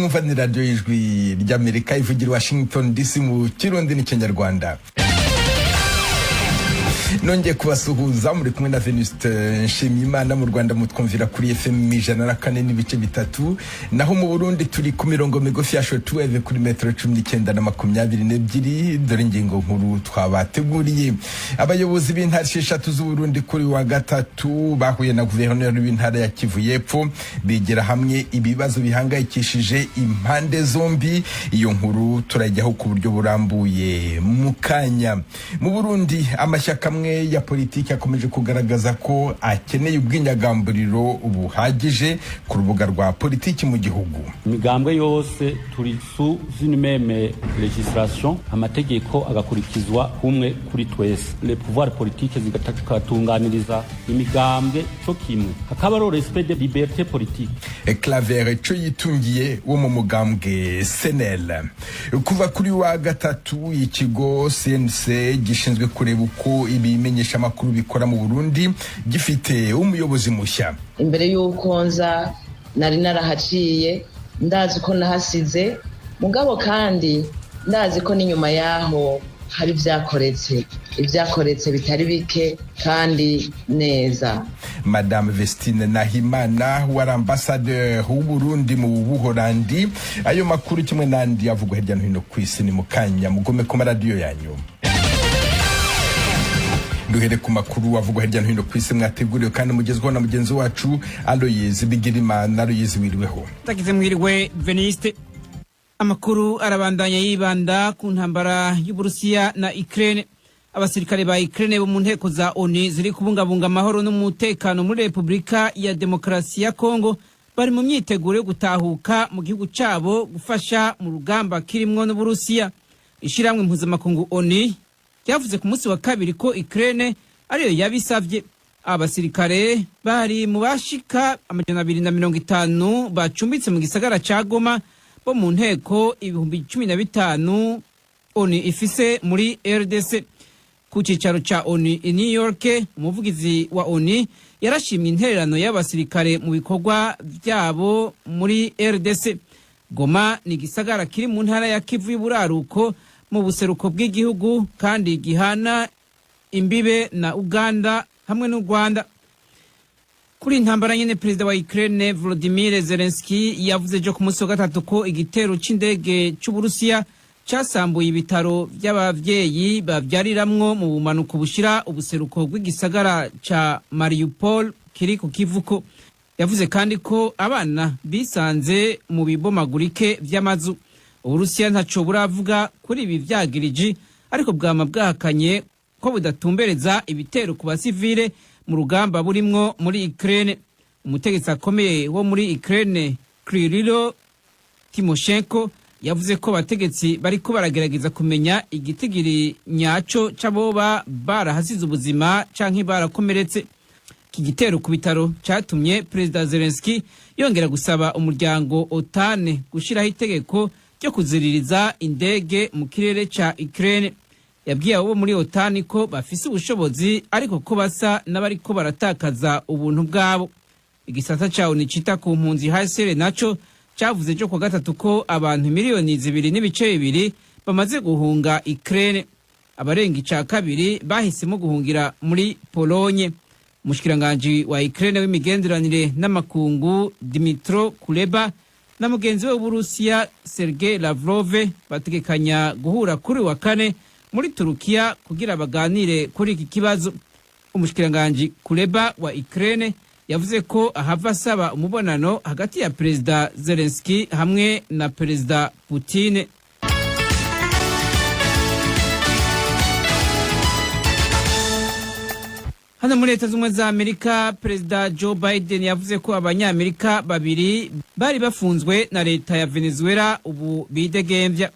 mwumva ni radio y'ijwi ry'Amerika ivugira Washington DC mu Kirundi n'Ikinyarwanda. Nongeye kubasuhuza muri kumwe na Venuste Nshimiyimana. Mu Rwanda mutwumvira kuri FM 104.3, naho mu Burundi turi ku mirongo migufi ya shortwave kuri metero 19 na 22. Dore ingingo nkuru twabateguriye. Abayobozi b'intara eshatu z'u Burundi kuri wa gatatu bahuye na guverineri w'intara ya Kivu y'Epfo bigira hamwe ibibazo bihangayikishije impande zombi. Iyo nkuru turajyaho ku buryo burambuye mu kanya. Mu Burundi amashyaka amwe ya politiki akomeje kugaragaza ko akeneye ubwinyagamburiro buhagije ku rubuga rwa politiki mu gihugu. Imigambwe yose turi sous une même législation, amategeko agakurikizwa kumwe kuri twese. Le pouvoir politique zigatatunganiriza imigambwe cyo kimwe, hakaba ro respect de liberté politique. Claver cyo yitungiye wo mu mugambwe SNL. Kuva kuri wa gatatu ikigo CNC gishinzwe kureba uko ibimenyesha makuru bikora mu Burundi gifite umuyobozi mushya. Imbere y'uko nza nari narahaciye, ndazi ko nahasize mugabo, kandi ndazi ko n'inyuma yaho hari ibyakoretse bitari bike kandi neza. Madame Vestine Nahimana wa ambassadeur w'u Burundi mu Buholandi. Ayo makuru kimwe nandi avugwa hirya no hino ku isi ni mukanya mugome ku radio yanyu. Duhere ku makuru avugwa hirya no hino ku isi mwateguriwe kandi mugezweho na mugenzi wacu Aloyizi Bigirimana. Aloyizi wiriweho. Tagize mwiriwe Veniste. Amakuru arabandanya yibanda ku ntambara y'Uburusiya na Ukraine. Abasirikare ba Ukraine bo mu nteko za ONU ziri kubungabunga amahoro n'umutekano muri Republika ya Demokarasi ya Kongo bari mu myiteguro yo gutahuka mu gihugu cabo gufasha mu rugamba kirimwo n'Uburusiya. Ishiramwe mpuzamakungu ONU yavuze ku munsi wa kabiri ko Ukraine ariyo yabisavye. Abasirikare bari mu bashika 250 bacumbitse mu gisagara ca Goma bo mu nteko 1015 ONU ifise muri RDC. Ku cicaro ca ONU i New York, umuvugizi wa ONU yarashimye intererano y'abasirikare mu bikorwa byabo muri RDC. Goma ni gisagara kiri mu ntara ya Kivu y'Iburaruko mu buseruko bw'igihugu kandi gihana imbibe na Uganda hamwe n'u Rwanda. Kuri intambara nyene perezida wa Ukraine Volodymyr Zelensky yavuze jo ku munsi wa gatatu ko igitero c'indege c'Uburusiya casambuye ibitaro by'abavyeyi bavyariramwo mu bumanuko bushira ubuseruko bw'igisagara ca Mariupol kiri ku Kivuko. Yavuze kandi ko abana bisanze mu bibomagurike vy'amazu. Uburusiya ntaco buravuga kuri ibi vyagiriji, ariko bwama bwahakanye ko budatumbereza ibitero ku basivile mu rugamba burimwo muri Ukraine. Umutegetsi akomeye wo muri Ukraine Kirilo Timoshenko yavuze ko abategetsi bariko baragerageza kumenya igitigiri nyaco c'aboba barahasize ubuzima canke barakomeretse. Iki gitero ku bitaro catumye Perezida Zelensky yongera gusaba umuryango OTAN gushiraho itegeko ryo kuziririza indege mu kirere ca Ukraine. Yabwiye abo muri OTAN ko bafise ubushobozi ariko ko basa n'abariko baratakaza ubuntu bwabo. Igisata ca ONU cita ku mpunzi HCR naco cavuze cyo kwa gatatu ko abantu miliyoni 2.2 bamaze guhunga Ukraine. Abarenga ica kabiri bahisemo guhungira muri Polonye. Umushikiranganje wa Ukraine w'imigenderanire n'amakungu Dmytro Kuleba na mugenzi we w'Uburusiya Sergei Lavrov bategekanya guhura kuri wa kane muri Turukiya kugira baganire kuri iki kibazo. Umushikiranganje Kuleba wa Ukraine yavuze ko ahava asaba umubonano hagati ya Perezida Zelensky hamwe na Perezida Putin. Hano muri Leta Zunze za Amerika, Perezida Joe Biden yavuze ko abanyamerika babiri bari bafunzwe na leta ya Venezuela ubu bidegemvya.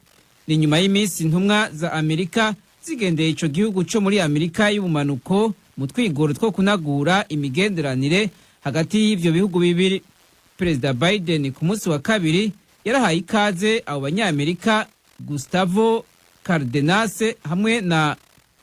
Ni nyuma y'iminsi intumwa za Amerika zigendeye ico gihugu cyo muri Amerika y'ubumanuko mu twigoro two kunagura imigenderanire hagati y'ivyo bihugu bibiri. Perezida Biden ku munsi wa kabiri yarahaye ikaze abo banyamerika Gustavo Cardenas hamwe na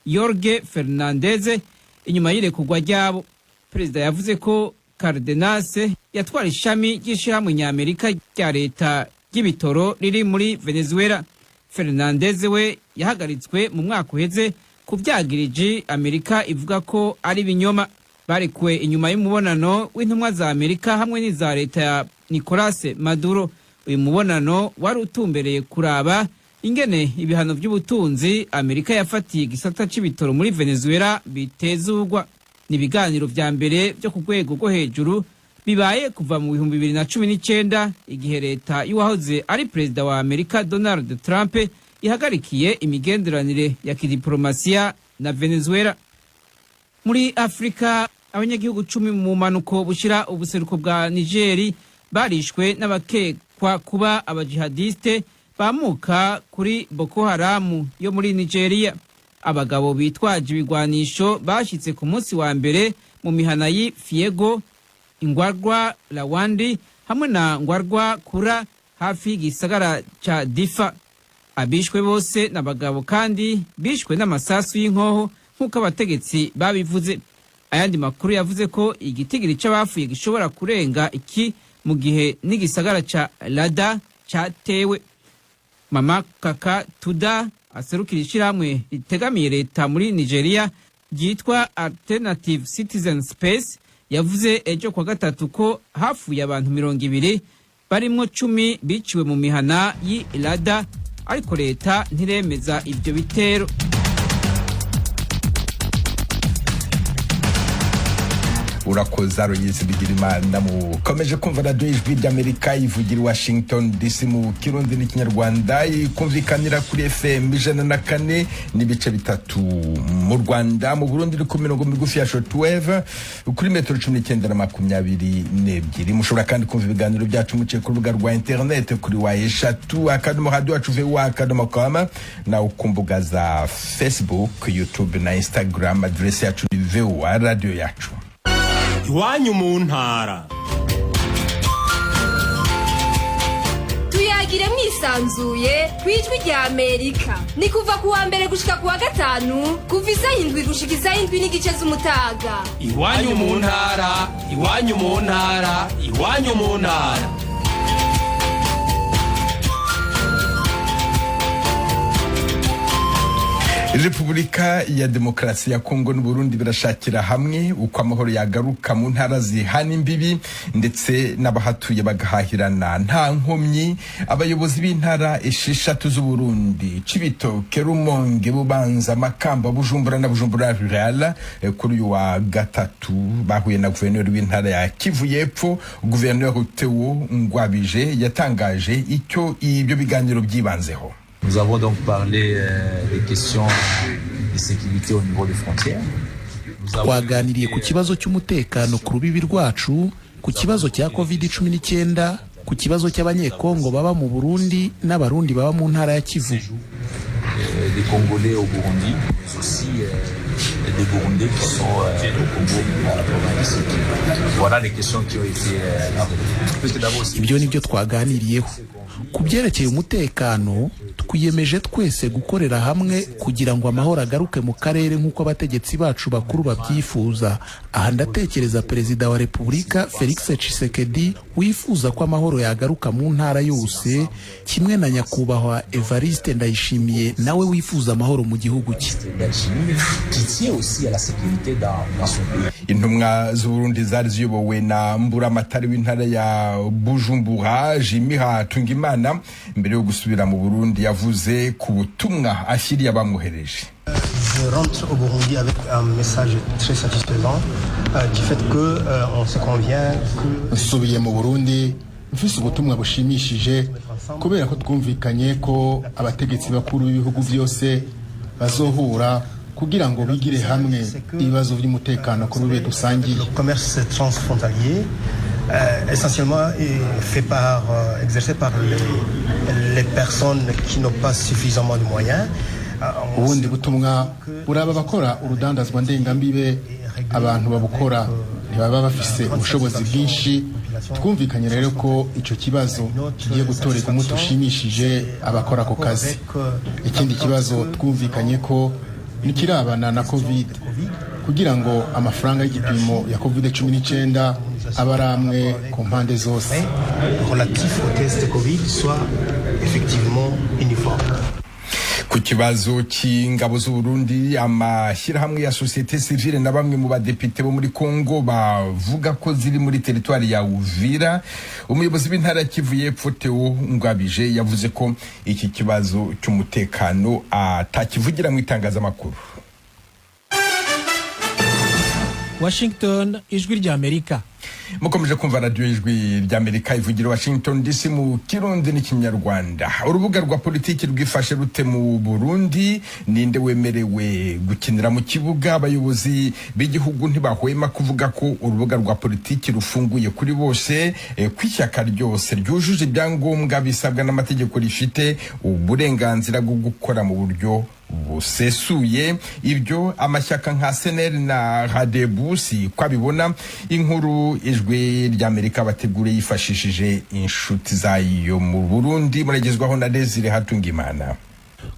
Jorge Fernandez inyuma y'irekurwa ryabo. Perezida yavuze ko Cardenas yatwara ishami ry'ishirahamwe ny'Amerika rya leta ry'ibitoro riri muri Venezuela. Fernandez we yahagaritswe mu mwaka uheze ku vyagirije Amerika ivuga ko ari binyoma. Barekuwe inyuma y'umubonano w'intumwa za Amerika hamwe n'iza leta ya Nicolas Maduro. Uyu mubonano wari utumbereye kuraba ingene ibihano by'ubutunzi Amerika yafatiye igisata c'ibitoro muri Venezuela bitezurwa. Nibiganiro vya mbere byo ku rwego rwo hejuru bibaye kuva mu 2019 igihe leta y'uwahoze ari perezida wa Amerika Donald Trump ihagarikiye imigenderanire ya kidiplomasiya na Venezuela. Muri Afrika abanyagihugu 10 mu manuko bushira ubuseruko bwa Niger barishwe n'abakekwa kuba abajihadiste bamuka kuri Boko Haram yo muri Nigeria. Abagabo bitwaje ibigwanisho bashitse ku munsi wa mbere mu mihana yi Fiego, Ingwarwa Lawandi hamwe na Ngwarwa Kura hafi y'igisagara ca Difa. Abishwe bose n'abagabo kandi bishwe n'amasasu y'inkoho nk'uko abategetsi babivuze. Ayandi makuru yavuze ko igitigiri c'abafuye gishobora kurenga iki mu gihe n'igisagara ca Lada catewe. Mama Kaka Tuda aserukira ishirahamwe ritegamiye leta muri Nigeria ryitwa Alternative Citizen Space yavuze ejo kwa gatatu ko hafuye abantu 200 barimwo 10 biciwe mu mihana y'Ilada, ariko leta ntiremeza ibyo bitero. Urakoza Royce Bigirimana. Mukomeje kumva radio Ijwi ry'Amerika ivugira Washington DC mu Kirundi n'Ikinyarwanda, ikumvikanira kuri FM 104 n'ibice bitatu mu Rwanda. Mu Burundi iri ku mirongo migufi ya shortwave kuri metero 19 na 22. Mushobora kandi kumva ibiganiro byacu muciye ku rubuga rwa internet kuri eshatu akadomo radio yacu voa.com na ukumbuga za Facebook, YouTube na Instagram. Adresse yacu ni VOA radio yacu. Iwanyu mu ntara. Tuyagire mwisanzuye kwijwi rya Amerika. Ni kuva kuwa mbere gushika kuwa gatanu kuva 7 gushika 7 n'igice z'umutaga. Iwanyu mu ntara, iwanyu mu ntara, iwanyu mu ntara. Repubulika ya Demokarasi ya Kongo n'u Burundi birashakira hamwe uko amahoro yagaruka mu ntara zihana imbibi ndetse n'abahatuye bagahahirana nta nkomyi. Abayobozi b'intara 6 z'u Burundi, Cibitoke, Rumonge, Bubanza, Makamba, Bujumbura na Bujumbura Rural kuri uyu wa gatatu bahuye na guverineri w'intara ya Kivu y'Epfo. Guverineri Theo Ngwabije yatangaje icyo ibyo biganiro byibanzeho. Nous avons donc parlé des questions de sécurité au niveau des frontières. Twaganiriye ku kibazo cy'umutekano ku rubibi rwacu, ku kibazo cya COVID-19, ku kibazo cy'abanyekongo baba mu Burundi n'abarundi baba mu ntara ya Kivu. Des Congolais au Burundi, mais aussi des Burundais qui sont au Congo à la province. Voilà les questions qui ont été abordées. Ibyo nibyo twaganiriyeho. Ku byerekeye umutekano, twiyemeje twese gukorera hamwe kugira ngo amahoro agaruke mu karere nk'uko abategetsi bacu bakuru babyifuza. Aha ndatekereza Perezida wa Repubulika Felix Tshisekedi wifuza ko amahoro yagaruka mu ntara yose, kimwe na Nyakubahwa Evariste Ndayishimiye nawe wifuza amahoro mu gihugu cye. Intumwa z'u Burundi zari ziyobowe na Mburamatari w'intara ya Bujumbura Jimmy Hatungimana mbere yo gusubira mu Burundi yavuze ku butumwa ashyiriye abamwohereje. Je rentre au Burundi avec un message très satisfaisant du fait que on se convient que nsubiye mu Burundi mfise ubutumwa bushimishije kubera ko twumvikanye ko abategetsi bakuru b'ibihugu byose bazohura kugira ngo bigire hamwe ibibazo by'umutekano ku rube dusangiye. Le commerce transfrontalier essentiellement exercé par les personnes qui n'ont pas suffisamment de moyens. Ubundi butumwa buraba bakora urudandazwa ndengambibe, abantu babukora ntibaba bafise ubushobozi bwinshi. Twumvikanye rero ko ico kibazo kigiye gutoreka umuti ushimishije abakora ako kazi. Ikindi kibazo twumvikanye ko nikirabana na COVID kugira ngo amafaranga y'igipimo ya COVID-19 aba ari amwe ku mpande zose relatif au test Covid soit effectivement uniforme. Ku kibazo cy'ingabo z'u Burundi, amashyirahamwe ya societe civile na bamwe mu badepite bo muri Kongo bavuga ko ziri muri teritwari ya Uvira. Umuyobozi w'intara Kivu y'Epfo Theo Ngabije yavuze ko iki kibazo cy'umutekano atakivugira mu itangazamakuru. Washington, ijwi rya Amerika. Mukomeje kumva radio ijwi rya Amerika ivugira Washington DC mu Kirundi n'ikinyarwanda. Urubuga rwa politiki rwifashe rute mu Burundi? Ninde wemerewe gukinira mu kibuga? Abayobozi b'igihugu ntibahwema kuvuga ko urubuga rwa politiki rufunguye kuri bose, kwishyaka ryose ryujuje ibyangombwa bisabwa n'amategeko rifite uburenganzira bwo gukora mu buryo busesuye. Ibyo amashyaka nka CNL na Radebusi kwabibona. Inkuru ijwi rya Amerika bategure yifashishije inshuti zayo mu Burundi, muragezwaho na Desire Hatungimana.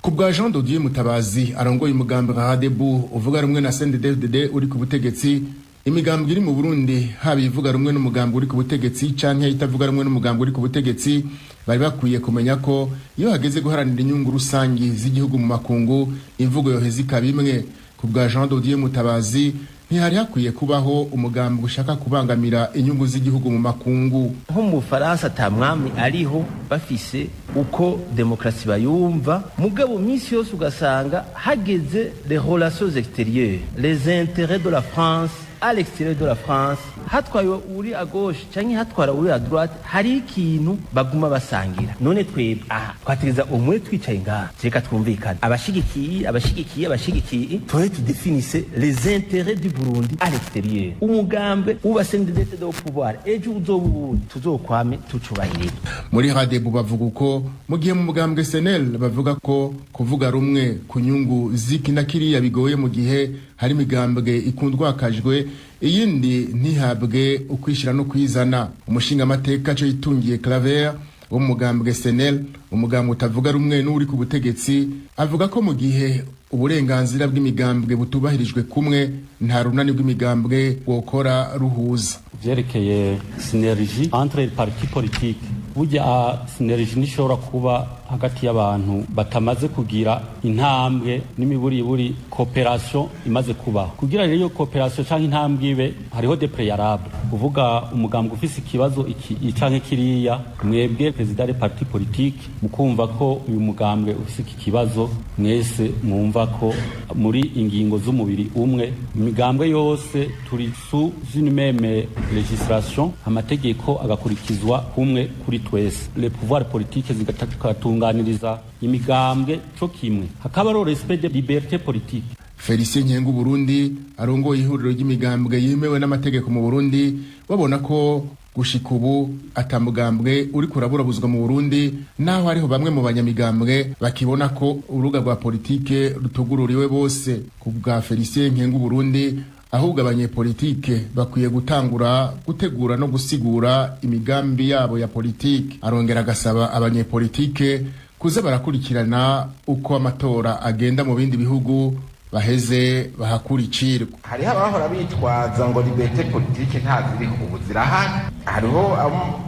Kubwa Jean Dodier Mutabazi arongoye umugambi Radebu uvuga rumwe na CNDD-FDD uri ku butegetsi, imigambi iri mu Burundi haba ivuga rumwe n'umugambi uri ku butegetsi canke itavuga rumwe n'umugambi uri ku butegetsi, bari bakwiye kumenya ko iyo hageze guharanira inyungu rusangi z'igihugu mu makungu, imvugo yoheza ikabimwe. Kubwa Jean Dodier Mutabazi ntihari hakwiye kubaho umugambi ushaka kubangamira inyungu z'igihugu mu makungu. Nko mu Faransa atamwami ariho bafise uko demokrasi bayumva, mugabo minsi yose ugasanga hageze les relations extérieures, les intérêts de la France à l'extérieur de la France, hatwaye uri à gauche canke hatwara uri à droite, hari ikintu baguma basangira. None twebwe twategeza umwe twicaye ngaha, reka twumvikane abashigikiye tore tudefinisse les intérêts du Burundi à l'extérieur. Umugambe uba CNDD-FDD au pouvoir ejo uzobubundi tuzokwame tucubahirira. Muri Radebu bavuga uko mu gihe mu mugambwe CNL bavuga ko kuvuga rumwe ku nyungu ziki na kiriya bigoye mu gihe hari imigambwe ikundwa akajwe, iyindi ntihabwe ukwishira no kwizana. Umushinga amateka cyo yitungiye Claver wo mugambwe CNL, umugambwe utavuga rumwe n'uri ku butegetsi, avuga ko mu gihe uburenganzira bw'imigambwe butubahirijwe kumwe, nta runani bw'imigambwe bwokora ruhuza. Vyerekeye synergie entre les partis politiques, burya synergie nishobora kuba hagati y'abantu batamaze kugira intambwe n'imiburiburi cooperation imaze kuba. Kugira rero iyo cooperation canke intambwe ibe, hariho des préalables. Uvuga umugambwe ufise ikibazo iki canke kiriya, mwebwe president des partis politiques mukumva ko uyu mugambwe ufise iki kibazo, mwese mwumva ko muri ingingo z'umubiri umwe, imigambwe yose turi sous une même legislation, amategeko agakurikizwa umwe kuri twese. Les pouvoirs politiques zigatatunganiriza imigambwe cyo kimwe, hakaba ro respect de liberté politique. Felicien Nyengu Burundi arongoye ihuriro ry'imigambwe yemewe n'amategeko mu Burundi, babona ko gushika ubu atamugambwe uri kuraburabuzwa mu Burundi, naho hariho bamwe mu banyamigambwe bakibona ko uruga rwa politike rutugururiwe bose. Kubwa Felicien Nyengu Burundi, ahubwo abanyepolitike bakwiye gutangura gutegura no gusigura imigambi yabo ya politike. Arongera agasaba abanyepolitike kuza barakurikirana uko amatora agenda mu bindi bihugu, baheze bahakurikirwa. Hariho abahora bitwaza ngo liberté politique ntaziriho, ubu zirahari. Hariho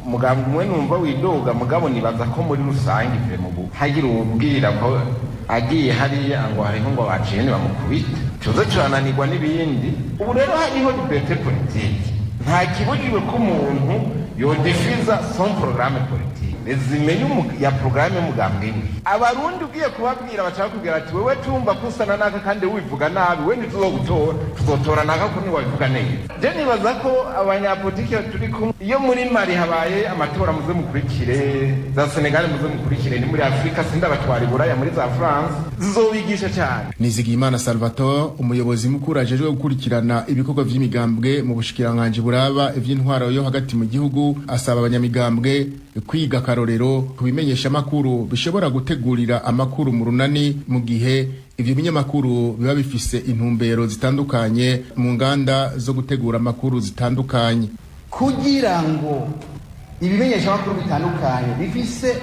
umugambi umwe numva widoga, mugabo nibaza ko muri rusange ivye mu bubu hagira ubwira ko agiye hariya ngo hariho ngo baciye bamukubita, coze cananirwa n'ibindi. Ubu rero hariho liberté politique, nta kibujijwe ko umuntu yodefiza son programme politique, rezimenye ya programme y'umugambi we. Abarundi ugiye kubabwira bashaka kugira ati wewe tumba kusana naka kandi wivuga nabi, we ntizogutora, tuzotora naka ko niwabivuga neza. Je nibaza ko abanyapolitike turi kumwe, iyo muri Mali habaye amatora muze mukurikire, za Senegal muze mukurikire, ni muri Afrika sindabatwara Buraya muri za France zizobigisha cyane. Nizigiyimana Salvatore, umuyobozi mukuru ajejwe gukurikirana ibikorwa vy'imigambwe mu bushikiranganje buraba ivy'intwaro yo hagati mu gihugu, asaba abanyamigambwe kwiga karorero kubimenyesha makuru bishobora gutegurira amakuru mu runani, mu gihe ivyo binyamakuru biba bifise intumbero zitandukanye mu nganda zo gutegura amakuru zitandukanye. Kugira ngo ibimenyesha makuru bitandukanye bifise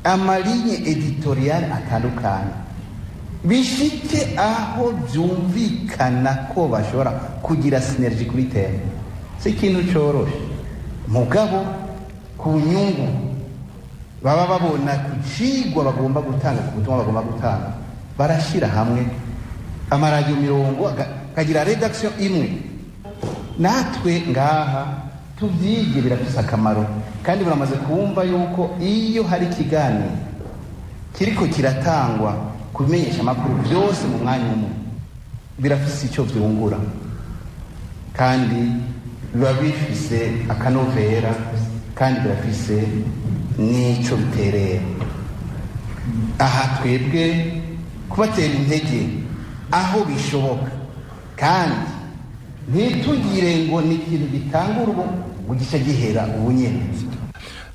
amalinye editorial atandukanye, bishike aho byumvikana ko bashobora kugira synergie kuri terre. Si ikintu cyoroshe mugabo ku nyungu baba babona kucigwa bagomba gutanga ku butumwa bagomba gutanga, barashira hamwe amaradiyo 10 kagira redaction imwe. Natwe ngaha tubyige birafise akamaro, kandi buramaze kumva yuko iyo hari ikiganiro kiriko kiratangwa kumenyesha amakuru byose mu mwanya umwe birafise icyo byungura, kandi biba bifise akanovera, kandi birafise n'icyo biterera. Aha twebwe kubatera intege aho bishoboka, kandi ntitugire ngo ni ikintu gitanga urugo ngo gice gihera ubunyene.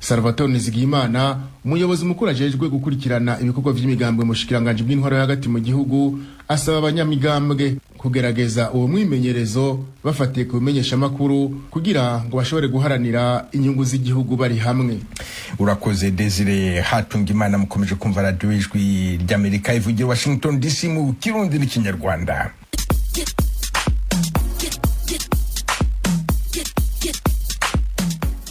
Salvatore Nizigiyimana, umuyobozi mukuru ajejwe gukurikirana ibikorwa vy'imigambwe mu shikiranganje bw'intwaro hagati mu gihugu, asaba abanyamigambwe kugerageza uwo mwimenyerezo bafatiye ku bimenyesha makuru kugira ngo bashobore guharanira inyungu z'igihugu bari hamwe. Urakoze Desire Hatungimana. Mukomeje kumva radio Ijwi ry'Amerika ivugira Washington DC mu Kirundi n'Ikinyarwanda.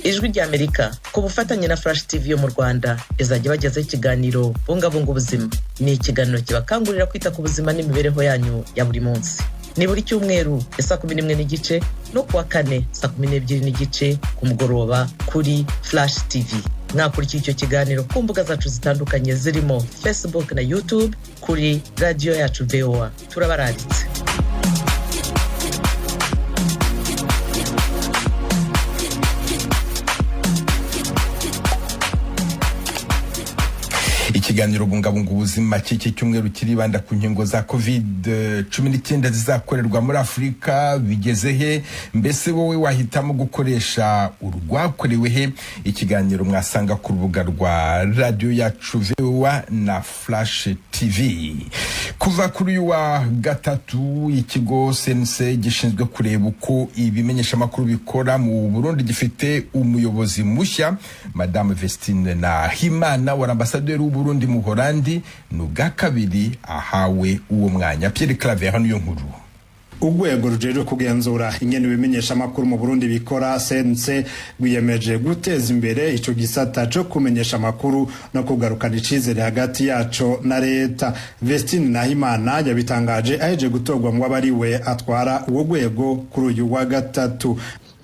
Ijwi ry'Amerika ku bufatanye na Flash TV yo mu Rwanda izajya bagezaho ikiganiro bungabunga ubuzima. Ni ikiganiro kibakangurira kwita ku buzima n'imibereho yanyu ya buri munsi. Ni buri cyumweru saa 11:30 no kuwa kane saa 12:30 ku mugoroba kuri Flash TV. Mwakurikira icyo kiganiro ku mbuga zacu zitandukanye zirimo Facebook na YouTube kuri radio yacu VOA. Turabaranditse. Ikiganiro bungabunga ubuzima cy'iki cyumweru kiribanda ku nkingo za COVID-19 zizakorerwa muri Afrika bigeze he, mbese wowe wahitamo gukoresha urwakorewe he? Ikiganiro mwasanga ku rubuga rwa radio yacu VOA na Flash TV. Kuva kuri uyu wa gatatu ikigo CNC gishinzwe kureba uko ibimenyesha makuru bikora mu Burundi gifite umuyobozi mushya, Madame Vestine Nahimana wa ambassadeur Burundi mu Holandi, n'ubwa kabiri ahawe uwo mwanya. Pierre Claver hano yo nkuru. Urwego rujejwe kugenzura ingene bimenyesha makuru mu Burundi bikora CNC biyemeje guteza imbere ico gisata cyo kumenyesha makuru no kugarukana icizere hagati yaco na leta. Vestine Nahimana yabitangaje aheje gutorwa ngo abariwe atwara uwo rwego kuri uyu wa gatatu.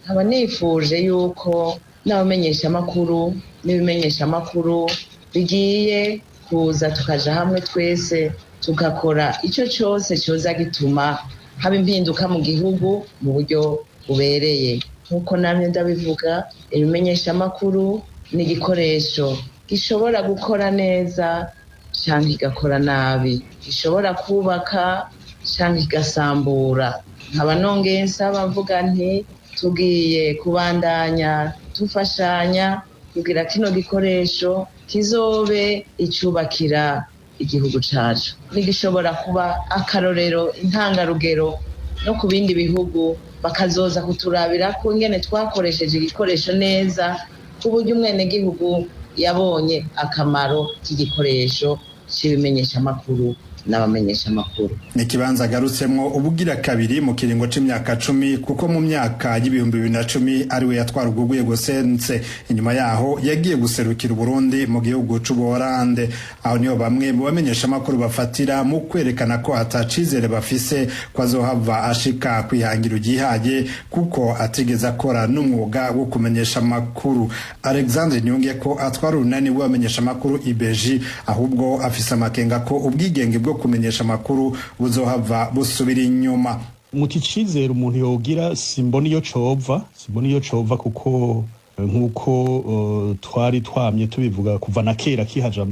Aba nifuje yuko n'abamenyesha makuru n'ibimenyesha makuru bigiye kuza tukaja hamwe twese tugakora icyo cyose cyoza gituma haba impinduka mu gihugu mu buryo bubereye. Nkuko namwe ndabivuga, ibimenyesha makuru ni igikoresho gishobora gukora neza cyangwa igakora nabi, gishobora kubaka cyangwa igasambura. Nkaba nongeye nsaba mvuga nti tugiye kubandanya tufashanya kugira kino gikoresho kizobe icubakira igihugu cacu, nigishobora kuba akarorero intangarugero no ku bindi bihugu bakazoza kuturabira ko ingene twakoresheje igikoresho neza, ku buryo umwene gihugu yabonye akamaro k'igikoresho cy'ibimenyesha makuru n'abamenyesha makuru. Ni kibanza garutsemwo ubugira kabiri mu kiringo c'imyaka 10, kuko mu myaka y'ibihumbi 2010 ariwe yatwara urwo rwego CNC. Inyuma yaho yagiye guserukira Burundi mu gihugu c'Ubuholande. Aho niho bamwe mu bamenyesha makuru bafatira mu kwerekana ko atacizere bafise ko azohava ashika kwihangira ugihaye, kuko atigeze akora n'umwuga wo kumenyesha makuru. Alexandre Nyunge ko atwara urunani w'abamenyesha makuru IBG, ahubwo afise amakenga ko ubwigenge bwo kumenyesha makuru buzohava busubira inyuma. Muti cizere umuntu yogira simboni yo cova kuko nkuko twari twamye tubivuga kuva na kera kihaja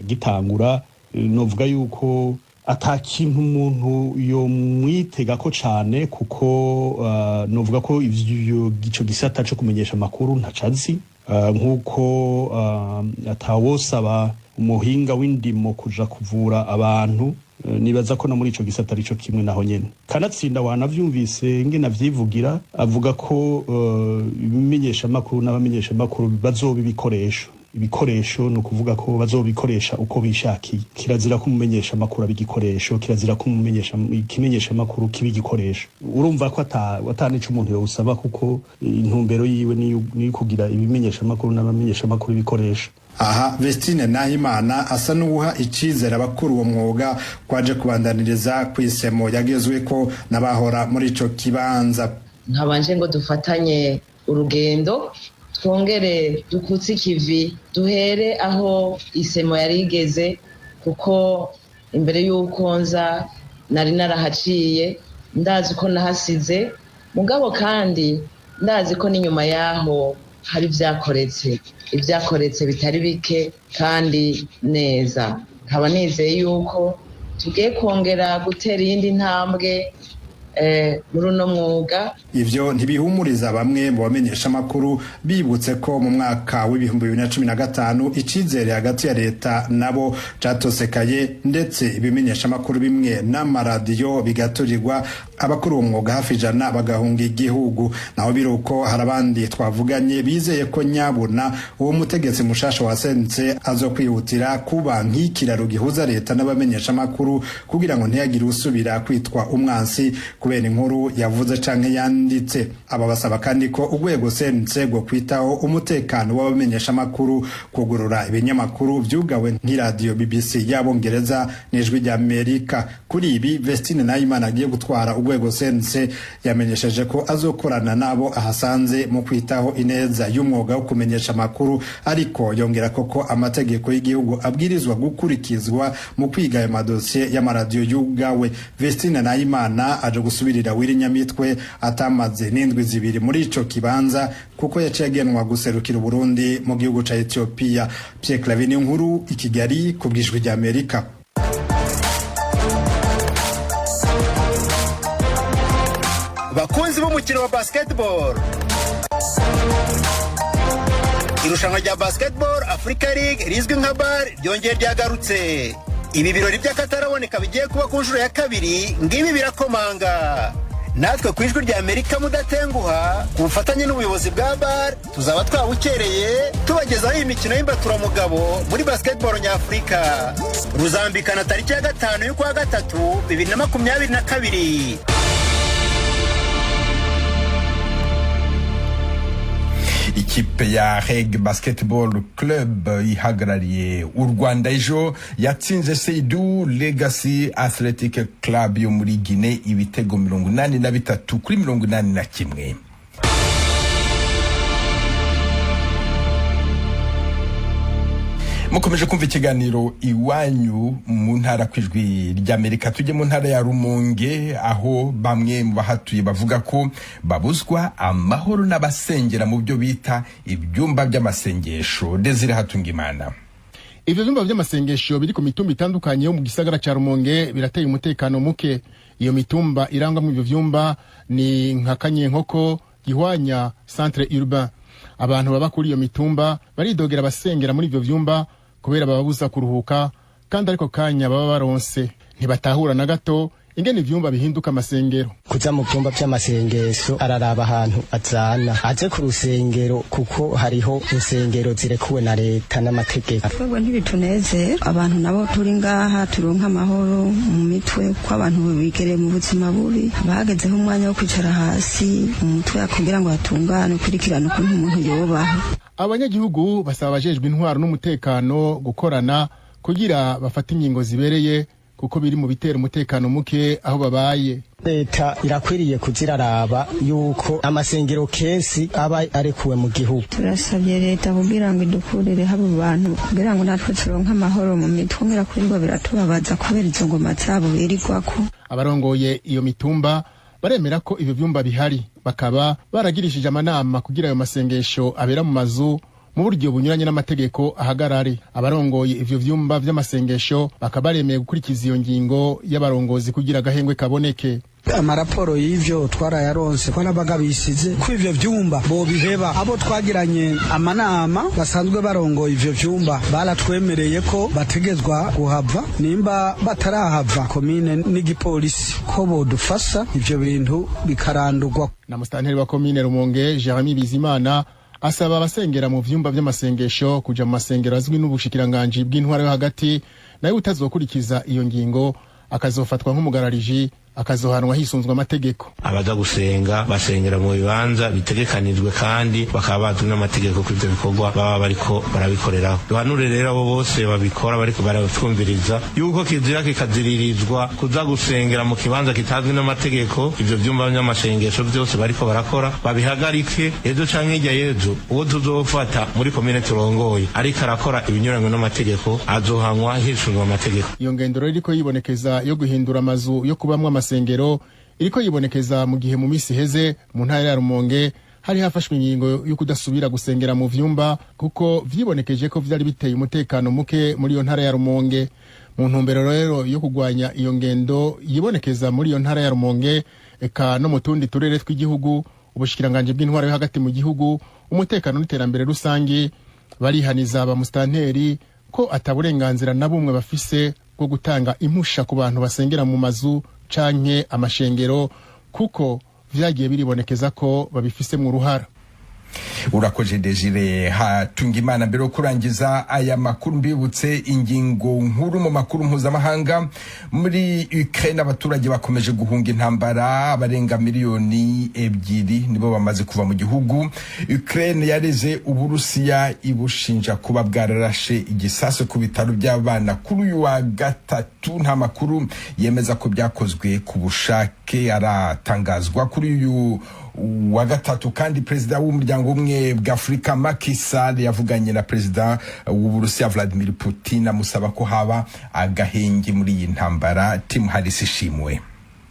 gitangura, novuga yuko atakintu umuntu yo mwitega ko cane, kuko novuga ko ivyo gico gisata cyo kumenyesha makuru ntacazi, nkuko atawosaba umuhinga w'indimo kuja kuvura abantu. Nibaza ko no muri ico gisata arico kimwe naho nyene. Kanatsinda wanavyumvise ngena vyivugira avuga ko ibimenyesha makuru n'abamenyesha makuru bazoba ibikoresho. ibikoresho ni ukuvuga ko bazobikoresha uko bishakiye. Kirazira ko umumenyesha amakuru abigikoresho, kirazira ko ikimenyesha amakuru kiba igikoresho. Urumva ko atanico umuntu yosaba, kuko intumbero yiwe ni kugira ibimenyesha amakuru n'abamenyesha amakuru ibikoresho. Aha Vestine Nahimana asa n'uha icizere abakuru uwo mwuga kwaje kubandaniriza kwisemo yagezwe ko nabahora muri ico kibanza. Nkabanje ngo dufatanye urugendo, twongere dukutse ikivi, duhere aho isemo yari igeze, kuko imbere y'uko nza nari narahaciye, ndazi ko nahasize mugabo, kandi ndazi ko n'inyuma yaho hari ibyakoretse bitari bike kandi neza. Nkaba nizeye yuko tugiye kongera gutera iyindi ntambwe muri uno mwuga. Ivyo ntibihumuriza bamwe mu bamenyesha amakuru, bibutse ko mu mwaka w'2015 icizere hagati ya leta nabo catosekaye, ndetse ibimenyesha amakuru bimwe n'amaradiyo bigaturirwa, abakuru umwuga hafi ijana bagahunga igihugu. Naho biruko hari abandi twavuganye bizeye ko nyabuna uwo mutegetsi mushasha wasense azokwihutira kuba nk'ikiraro gihuza leta n'abamenyesha amakuru, kugira ngo ntiyagire usubira kwitwa umwansi kubera inkuru yavuze canke yanditse. Aba basaba kandi ko urwego sense rwo kwitaho umutekano w'abamenyesha amakuru, kugurura ibinyamakuru vyugawe nk'iradiyo BBC y'Abongereza n'Ijwi ry'Amerika. Kuri ibi Vestine Nahimana agiye gutwara urwego sense yamenyesheje ko azokorana nabo ahasanze mu kwitaho ineza y'umwuga wo kumenyesha amakuru, ariko yongera ko amategeko y'igihugu abwirizwa gukurikizwa mu kwiga ayo madosiye y'amaradiyo yugawe. Vestine Nahimana aje gusubirira Wirinyamitwe atamaze n'indwi zibiri muri ico kibanza, kuko yaciye agenwa guserukira Burundi mu gihugu ca Ethiopia. Pierre Claver Nkuru, i Kigali ku bw'Ijwi ry'Amerika. Bakunzi b'umukino wa basketball, irushanwa rya Basketball Africa League rizwi nka BAL ryongeye ryagarutse. Ibi birori by'akataraboneka bigiye kuba ku nshuro ya kabiri, ngibi birakomanga. Natwe ku Ijwi ry'Amerika mudatenguha, ku bufatanye n'ubuyobozi bwa BAL, tuzaba twawukereye tubagezaho iyi mikino y'imbaturamugabo muri basketball nyafurika. Ruzambikana tariki ya 5 y'ukwa gatatu 2022. Ikipe ya Reg Basketball Club ihagarariye u Rwanda ejo yatsinze Seydou Legacy Athletic Club yo muri Guinea ibitego 83 kuri 81. Mukomeje kumva ikiganiro iwanyu mu ntara kw'Ijwi ry'Amerika. Tujye mu ntara ya Rumonge, aho bamwe mu bahatuye bavuga ko babuzwa amahoro n'abasengera mu byo bita ibyumba by'amasengesho. Desire Hatungimana. Ivyo vyumba vy'amasengesho biri ku mitumba itandukanye yo mu gisagara ca Rumonge birateye umutekano muke. Iyo mitumba irangwa mu ivyo vyumba ni nka Kanyenkoko, Gihwanya, Centre Urbain. Abantu baba kuri iyo mitumba baridogera abasengera muri ivyo vyumba kubera bababuza kuruhuka, kandi ariko kanya baba baronse ntibatahura na gato ingene ivyumba bihinduka amasengero. Kuza mu byumba by'amasengesho araraba ahantu azana aje ku rusengero, kuko hariho insengero zirekuwe na leta n'amategeko. Twebwe ntibituneze, abantu nabo turi ngaha turonka amahoro mu mitwe, ko abantu bigereye mu buzima bubi, bagezeho umwanya wo kwicara hasi mu mutwe kugira ngo hatungane ukurikirana ukuntu umuntu yobaho. Abanyagihugu basaba abajejwe intwaro n'umutekano gukorana kugira bafate ingingo zibereye, kuko biri mu bitera umutekano muke aho babaye. Leta irakwiriye kuziraraba yuko amasengero kenshi aba arekuwe mu gihugu. Turasabye leta kugira ngo idukurire habo bantu, kugira ngo natwe turonke amahoro mu mitwe, ngira kuri ngo biratubabaza kubera izo ngoma zabo birirwako. Abarongoye iyo mitumba baremera ko ivyo vyumba bihari, bakaba baragirishije amanama kugira ayo masengesho abera mu mazu mu buryo bunyuranye n'amategeko ahagarare. Abarongoye ivyo vyumba vy'amasengesho bakaba baremeye gukurikiza iyo ngingo y'abarongozi kugira agahengwe kaboneke. Amaraporo y'ivyo twarayaronse ko nabagabisize ko ivyo vyumba bo biheba. Abo twagiranye amanama basanzwe barongoye ivyo vyumba baratwemereye ko bategezwa guhava, nimba batarahava komine n'igipolisi ko bodufasha ivyo bintu bikarandurwa. Na mustanteri wa komine Rumonge Jeremy Bizimana asaba abasengera mu vyumba vy'amasengesho kuja mu masengero azwi n'ubushikiranganji bw'intwaro yo hagati nayo utazokurikiza iyo ngingo akazofatwa nk'umugarariji akazohanwa hisunzwe amategeko. Abaza gusenga basengera mu bibanza bitegekanijwe kandi bakaba bazwi n'amategeko kuri ibyo bikorwa baba bariko barabikoreraho. Duhanure rero abo bose babikora bariko baratwumviriza yuko kizira kikaziririzwa kuza gusengera mu kibanza kitazwi n'amategeko. Ivyo vyumba by'amasengesho byose bariko barakora babihagarike, ejo canke hirya yejo uwo tuzofata muri komine turongoye ariko arakora ibinyuranywe n'amategeko azohanwa hisunzwe amategeko. Iyo ngendo rero iriko yibonekeza yo guhindura amazu yo kubamwa amasengero iriko yibonekeza mu gihe mu misi heze mu ntara ya Rumonge hari hafashwe ingingo yo kudasubira gusengera mu vyumba kuko vyibonekeje ko vyari biteye umutekano muke muri iyo ntara ya Rumonge. Mu ntumbero rero yo kugwanya iyo ngendo yibonekeza muri iyo ntara ya Rumonge eka no mu tundi turere tw'igihugu, ubushikiranganje bw'intwaro yo hagati mu gihugu, umutekano n'iterambere rusangi barihaniza abamustanteri ko ataburenganzira na bumwe bafise bwo gutanga impusha ku bantu basengera mu mazu canke amashengero kuko vyagiye biribonekeza ko babifise mu ruhara. Urakoze Desire Hatungimana. Mbere yo kurangiza aya makuru mbibutse ingingo nkuru mu makuru mpuzamahanga. Muri Ukraine abaturage bakomeje guhunga intambara, abarenga miliyoni 2 nibo bamaze kuva mu gihugu. Ukraine yareze Uburusiya ibushinja kuba bwararashe igisasu ku bitaro by'abana kuri uyu wa gatatu. Nta makuru yemeza ko byakozwe ku bushake aratangazwa kuri uyu wa gatatu. Kandi perezida w'umuryango umwe bw'Afrika Macky Sall yavuganye na perezida w'Uburusiya Vladimir Putin amusaba ko haba agahenge muri iyi ntambara. Tim Harris ishimwe.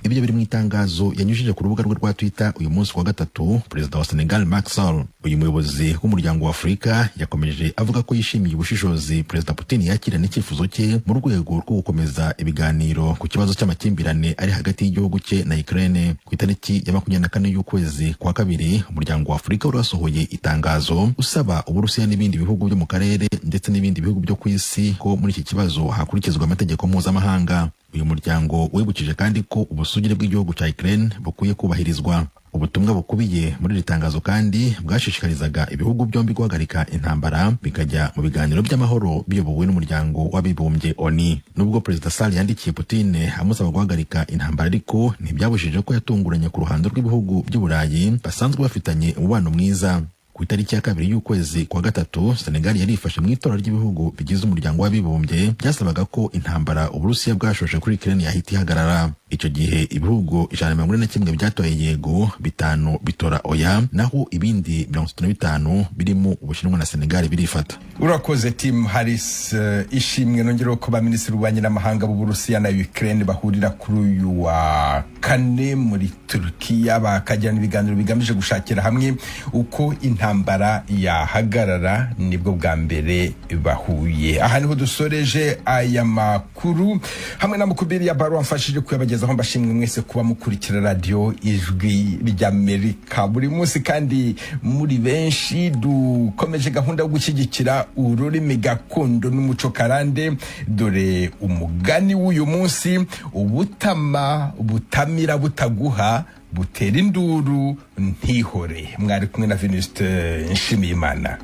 Ibyo biri mu itangazo yanyujije ku rubuga rwe rwa Twitter uyu munsi wa gatatu. Perezida wa Senegal Macky Sall, uyu muyobozi w'umuryango wa Afurika, yakomeje avuga ko yishimiye ubushishozi perezida Putin yakira n'icyifuzo cye mu rwego rwo gukomeza ibiganiro ku kibazo cy'amakimbirane ari hagati y'igihugu cye na Ukraine. Ku itariki ya 24 y'ukwezi kwa kabiri, umuryango wa Afurika urasohoye itangazo usaba Uburusiya n'ibindi bihugu byo mu karere ndetse n'ibindi bihugu byo ku isi ko muri iki kibazo hakurikizwa amategeko mpuzamahanga. Uyu muryango wibukije kandi ko ubusugire bw'igihugu cya Ukraine bukwiye kubahirizwa. Ubutumwa bukubiye muri iri tangazo kandi bwashishikarizaga ibihugu byombi guhagarika intambara bikajya mu biganiro by'amahoro biyobowe n'umuryango w'abibumbye ONU. Nubwo perezida Sall yandikiye Putin amusaba guhagarika intambara, ariko ntibyabujije ko yatunguranye ku ruhando rw'ibihugu by'Uburayi basanzwe bafitanye umubano mwiza. Ku itariki ya 2 y'ukwezi kwa gatatu, Senegal yarifashe mu itora ry'ibihugu bigize umuryango w'abibumbye byasabaga ko intambara Uburusiya bwashoshe kuri Ukraine yahita ihagarara. Icyo gihe ibihugu 141 byatoye yego, 5 bitora oya, naho ibindi 35 birimo Ubushinwa na Senegal birifata. Urakoze Tim Harris ishimwe. Nongero ko ba minisitiri w'ububanyi n'amahanga b'Uburusiya na Ukraine bahurira kuri uyu wa kane muri Turkiya bakajyana ibiganiro bigamije gushakira hamwe uko intambara yahagarara. Nibwo bwa mbere bahuye. Aha niho dusoreje aya makuru hamwe na mukubiri ya Baro amfashije kuyabagezaho. Mbashimwe mwese kuba mukurikira radio Ijwi ry'Amerika buri munsi kandi muri benshi. Dukomeje gahunda yo gushyigikira ururimi gakondo n'umuco karande. Dore umugani w'uyu munsi: ubutama butamira butaguha butera induru ntihore. Mwari kumwe na Venuste Nshimiyimana.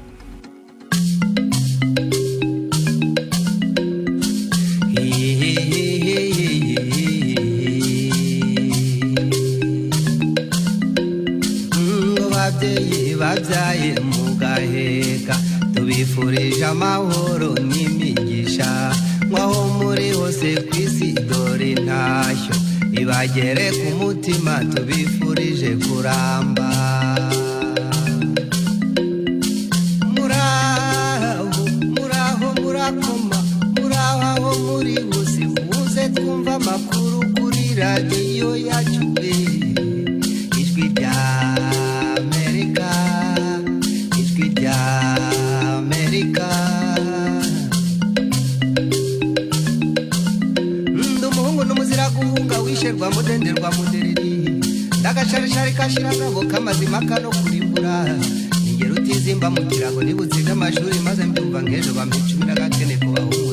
Babyaye mugaheka tubifurije amahoro n'imigisha mwaho muri hose kwisi. Dore ntashyo ibagere ku mutima tubifurije kuramba. Muraho murakoma, muraho aho muri hose muze twumva amakuru kuri radiyo yacu Ijwi rya Amerika. Ndumuhungu n'umuzira guhunga wisherwa mudenderwa mudereri ndagasharishari kashiragabo kamazima kano kurimbura ningero utizimba mu kirago nibutsiga amashuri maze mbyumva nk'ejo bampa 10 n'agakene ku bahungu